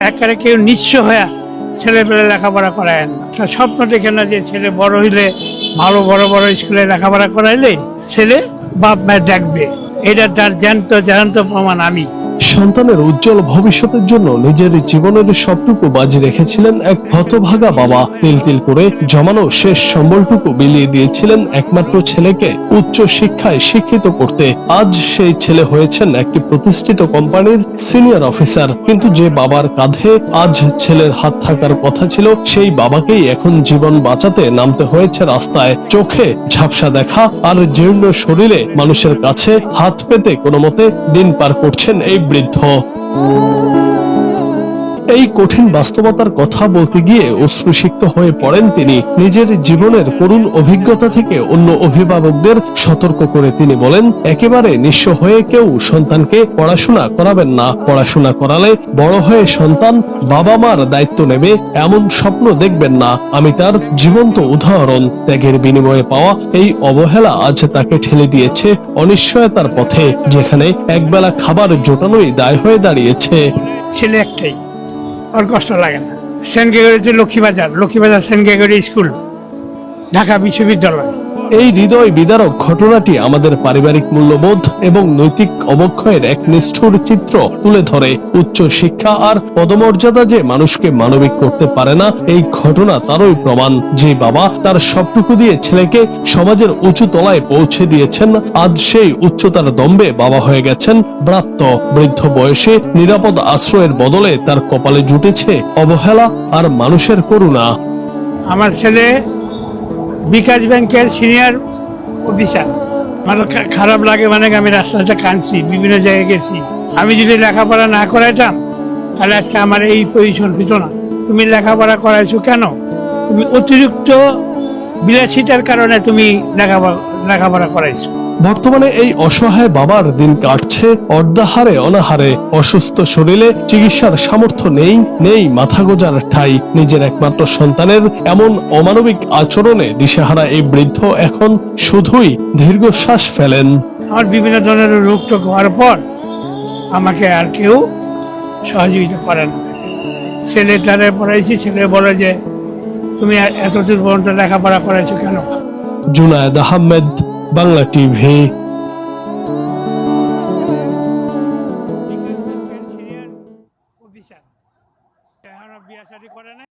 একেবারে কেউ নিঃস্ব হয়ে ছেলেপেলে লেখাপড়া করায় না। তার স্বপ্ন দেখে না যে ছেলে বড় হইলে ভালো বড় বড় স্কুলে লেখাপড়া করাইলে ছেলে বাপ মায়ের দেখবে। এটা তার জ্যান্ত প্রমাণ আমি। সন্তানের উজ্জ্বল ভবিষ্যতের জন্য নিজের জীবনের সবটুকু বাজি রেখেছিলেন এক হতভাগা বাবা। তিল তিল করে জমানো শেষ সম্বলটুকু বিলিয়ে দিয়েছিলেন একমাত্র ছেলেকে উচ্চ শিক্ষায় শিক্ষিত করতে। আজ সেই ছেলে হয়েছেন একটি প্রতিষ্ঠিত কোম্পানির সিনিয়র অফিসার। কিন্তু যে বাবার কাঁধে আজ ছেলের হাত থাকার কথা ছিল, সেই বাবাকেই এখন জীবন বাঁচাতে নামতে হয়েছে রাস্তায়। চোখে ঝাপসা দেখা আর জীর্ণ শরীরে মানুষের কাছে হাত পেতে কোনো মতে দিন পার করছেন এই বৃদ্ধ। এই কঠিন বাস্তবতার কথা বলতে গিয়ে অশ্রুসিক্ত হয়ে পড়েন তিনি। নিজের জীবনের করুণ অভিজ্ঞতা থেকে অন্য অভিভাবকদের সতর্ক করে তিনি বলেন, একেবারে নিঃস্ব হয়ে কেউ সন্তানকে পড়াশোনা করাবেন না। পড়াশোনা করালে বড় হয়ে সন্তান বাবা মার দায়িত্ব নেবে এমন স্বপ্ন দেখবেন না। আমি তার জীবন্ত উদাহরণ। ত্যাগের বিনিময়ে পাওয়া এই অবহেলা আজ তাকে ঠেলে দিয়েছে অনিশ্চয়তার পথে, যেখানে একবেলা খাবার জোটানোই দায় হয়ে দাঁড়িয়েছে। ছেলে একটাই, ওর কষ্ট লাগে না। Saint Gregory Lakshmibazar saint Gregory school, Dhaka বিশ্ববিদ্যালয়। এই হৃদয় বিদারক ঘটনাটি আমাদের পারিবারিক মূল্যবোধ এবং নৈতিক অবক্ষয়ের এক নিষ্ঠুর চিত্র তুলে ধরে। উচ্চ শিক্ষা আর পদমর্যাদা যে মানুষকে মানবিক করতে পারে না, এই ঘটনা তারই প্রমাণ। যে বাবা তার সবটুকু দিয়ে ছেলেকে সমাজের উঁচু তলায় পৌঁছে দিয়েছেন, আজ সেই উচ্চতার দম্বে বাবা হয়ে গেছেন ব্রাত্য। বৃদ্ধ বয়সে নিরাপদ আশ্রয়ের বদলে তার কপালে জুটেছে অবহেলা আর মানুষের করুণা। আমার ছেলে বিকাশ ব্যাংকের সিনিয়র অফিসার। আমার খারাপ লাগে, মানে আমি রাস্তাতে কাঁদছি, বিভিন্ন জায়গায় গেছি। আমি যদি লেখাপড়া না করাইতাম তাহলে আজকে আমার এই পজিশন হতো না। তুমি লেখাপড়া করাইছো কেন? তুমি অতিরিক্ত বিলাসিতার কারণে তুমি লেখাপড়া করাইছো। বর্তমানে এই অসহায় বাবার দিন কাটছে অর্ধাহারে অনাহারে। অসুস্থ শরীরে চিকিৎসার সামর্থ্য নেই মাথা গোজার ঠাঁই। নিজের একমাত্র সন্তানের এমন অমানবিক আচরণে দিশেহারা এই বৃদ্ধ এখন শুধুই দীর্ঘশ্বাস ফেলেন। আমার বিভিন্ন ধরনের রোগ টোগ হওয়ার পর আমাকে আর কেউ সহযোগিতা করে না। ছেলেটারে পড়াইছি, ছেলে বলে যে তুমি এতদূর পর্যন্ত লেখাপড়া করাইছো কেন? জুনায়েদ আহমেদ, বাংলা টিভি। অফিসার, এখনো বিয়ে শাদী করে নাই।